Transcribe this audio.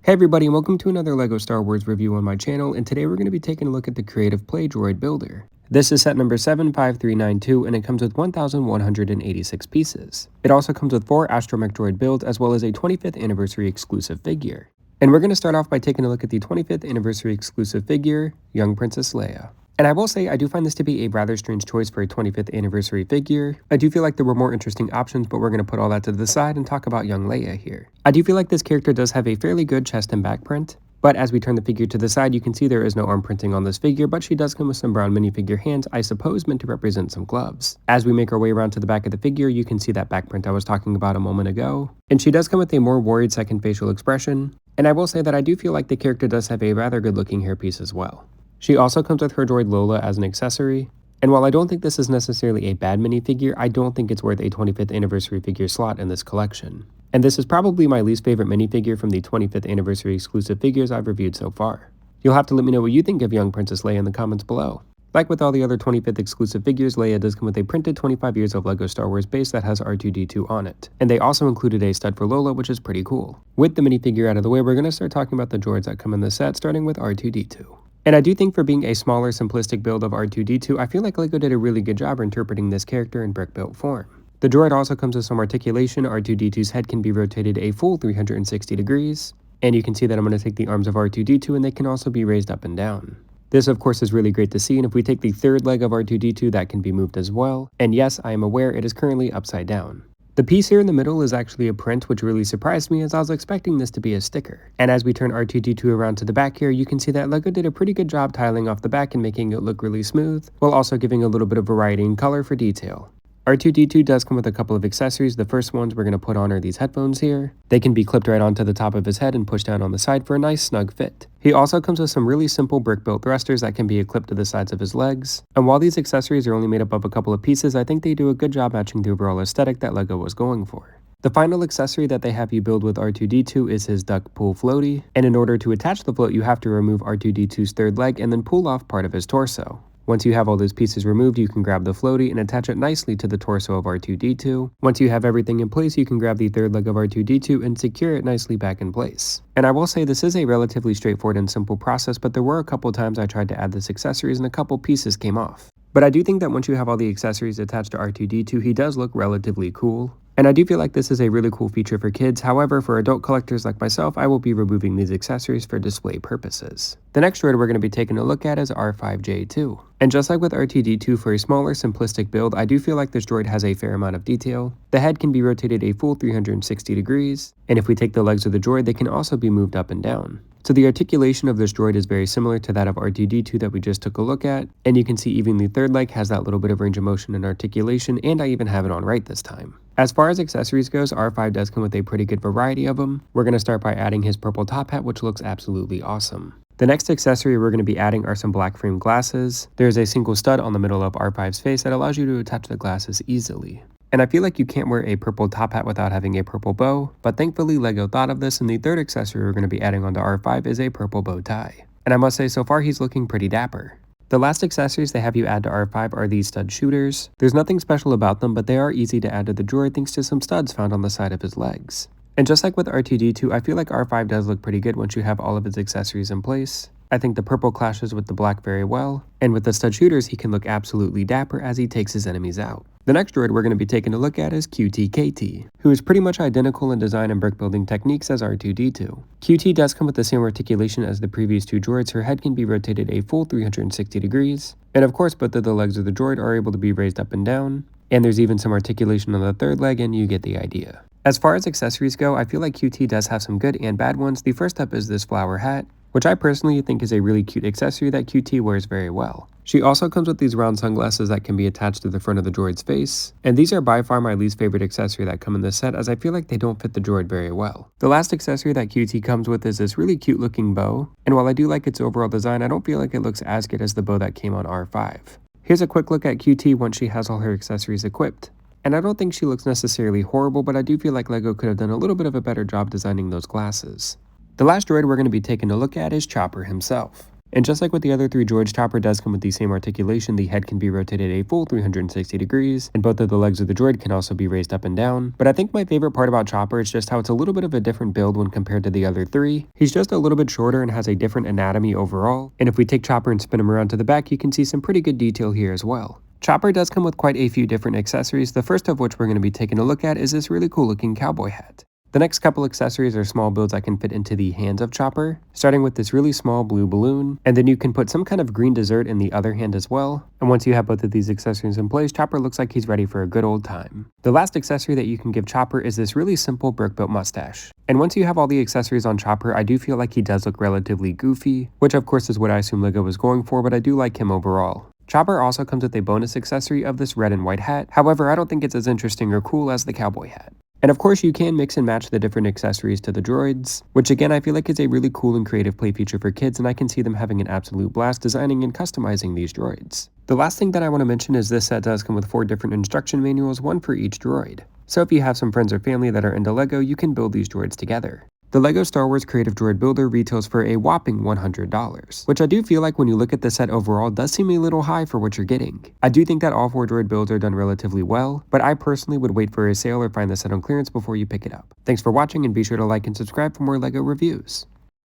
Hey everybody, and welcome to another LEGO Star Wars review on my channel, and today we're going to be taking a look at the Creative Play Droid Builder. This is set number 75392, and it comes with 1,186 pieces. It also comes with 4 astromech droid builds, as well as a 25th anniversary exclusive figure. And we're going to start off by taking a look at the 25th anniversary exclusive figure, Young Princess Leia. And I will say, I do find this to be a rather strange choice for a 25th anniversary figure. I do feel like there were more interesting options, but we're going to put all that to the side and talk about young Leia here. I do feel like this character does have a fairly good chest and back print, but as we turn the figure to the side, you can see there is no arm printing on this figure, but she does come with some brown minifigure hands, I suppose meant to represent some gloves. As we make our way around to the back of the figure, you can see that back print I was talking about a moment ago. And she does come with a more worried second facial expression, and I will say that I do feel like the character does have a rather good looking hairpiece as well. She also comes with her droid Lola as an accessory, and while I don't think this is necessarily a bad minifigure, I don't think it's worth a 25th anniversary figure slot in this collection. And this is probably my least favorite minifigure from the 25th anniversary exclusive figures I've reviewed so far. You'll have to let me know what you think of young Princess Leia in the comments below. Like with all the other 25th exclusive figures, Leia does come with a printed 25 years of LEGO Star Wars base that has R2-D2 on it. And they also included a stud for Lola, which is pretty cool. With the minifigure out of the way, we're going to start talking about the droids that come in the set, starting with R2-D2. And I do think for being a smaller, simplistic build of R2-D2, I feel like LEGO did a really good job interpreting this character in brick-built form. The droid also comes with some articulation. R2-D2's head can be rotated a full 360 degrees, and you can see that I'm going to take the arms of R2-D2 and they can also be raised up and down. This of course is really great to see, and if we take the third leg of R2-D2, that can be moved as well, and yes, I am aware it is currently upside down. The piece here in the middle is actually a print, which really surprised me as I was expecting this to be a sticker. And as we turn R2-D2 around to the back here, you can see that LEGO did a pretty good job tiling off the back and making it look really smooth, while also giving a little bit of variety in color for detail. R2-D2 does come with a couple of accessories. The first ones we're going to put on are these headphones here. They can be clipped right onto the top of his head and pushed down on the side for a nice snug fit. He also comes with some really simple brick-built thrusters that can be clipped to the sides of his legs. And while these accessories are only made up of a couple of pieces, I think they do a good job matching the overall aesthetic that LEGO was going for. The final accessory that they have you build with R2-D2 is his duck pull floaty, and in order to attach the float, you have to remove R2-D2's third leg and then pull off part of his torso. Once you have all those pieces removed, you can grab the floaty and attach it nicely to the torso of R2-D2. Once you have everything in place, you can grab the third leg of R2-D2 and secure it nicely back in place. And I will say this is a relatively straightforward and simple process, but there were a couple times I tried to add this accessories and a couple pieces came off. But I do think that once you have all the accessories attached to R2-D2, he does look relatively cool. And I do feel like this is a really cool feature for kids. However, for adult collectors like myself, I will be removing these accessories for display purposes. The next droid we're going to be taking a look at is R5J2. And just like with R2-D2, for a smaller, simplistic build, I do feel like this droid has a fair amount of detail. The head can be rotated a full 360 degrees, and if we take the legs of the droid, they can also be moved up and down. So the articulation of this droid is very similar to that of R2-D2 that we just took a look at, and you can see even the third leg has that little bit of range of motion and articulation, and I even have it on right this time. As far as accessories goes, R5 does come with a pretty good variety of them. We're going to start by adding his purple top hat, which looks absolutely awesome. The next accessory we're going to be adding are some black frame glasses. There's a single stud on the middle of R5's face that allows you to attach the glasses easily. And I feel like you can't wear a purple top hat without having a purple bow, but thankfully LEGO thought of this, and the third accessory we're going to be adding onto R5 is a purple bow tie. And I must say, so far he's looking pretty dapper. The last accessories they have you add to R5 are these stud shooters. There's nothing special about them, but they are easy to add to the droid thanks to some studs found on the side of his legs. And just like with R2-D2, I feel like R5 does look pretty good once you have all of his accessories in place. I think the purple clashes with the black very well, and with the stud shooters he can look absolutely dapper as he takes his enemies out. The next droid we're going to be taking a look at is QT-KT, who is pretty much identical in design and brick building techniques as R2-D2. QT does come with the same articulation as the previous two droids. Her head can be rotated a full 360 degrees, and of course both of the legs of the droid are able to be raised up and down, and there's even some articulation on the third leg, and you get the idea. As far as accessories go, I feel like QT does have some good and bad ones. The first up is this flower hat, which I personally think is a really cute accessory that QT wears very well. She also comes with these round sunglasses that can be attached to the front of the droid's face, and these are by far my least favorite accessory that come in this set, as I feel like they don't fit the droid very well. The last accessory that QT comes with is this really cute looking bow, and while I do like its overall design, I don't feel like it looks as good as the bow that came on R5. Here's a quick look at QT once she has all her accessories equipped. And I don't think she looks necessarily horrible, but I do feel like LEGO could have done a little bit of a better job designing those glasses. The last droid we're going to be taking a look at is Chopper himself. And just like with the other 3 droids, Chopper does come with the same articulation. The head can be rotated a full 360 degrees, and both of the legs of the droid can also be raised up and down. But I think my favorite part about Chopper is just how it's a little bit of a different build when compared to the other 3. He's just a little bit shorter and has a different anatomy overall. And if we take Chopper and spin him around to the back, you can see some pretty good detail here as well. Chopper does come with quite a few different accessories, the first of which we're going to be taking a look at is this really cool looking cowboy hat. The next couple accessories are small builds that can fit into the hands of Chopper, starting with this really small blue balloon, and then you can put some kind of green dessert in the other hand as well. And once you have both of these accessories in place, Chopper looks like he's ready for a good old time. The last accessory that you can give Chopper is this really simple brick-built mustache. And once you have all the accessories on Chopper, I do feel like he does look relatively goofy, which of course is what I assume LEGO was going for, but I do like him overall. Chopper also comes with a bonus accessory of this red and white hat, however I don't think it's as interesting or cool as the cowboy hat. And of course you can mix and match the different accessories to the droids, which again I feel like is a really cool and creative play feature for kids, and I can see them having an absolute blast designing and customizing these droids. The last thing that I want to mention is this set does come with 4 different instruction manuals, one for each droid. So if you have some friends or family that are into LEGO, you can build these droids together. The LEGO Star Wars Creative Droid Builder retails for a whopping $100, which I do feel like when you look at the set overall does seem a little high for what you're getting. I do think that all 4 droid builds are done relatively well, but I personally would wait for a sale or find the set on clearance before you pick it up. Thanks for watching, and be sure to like and subscribe for more LEGO reviews.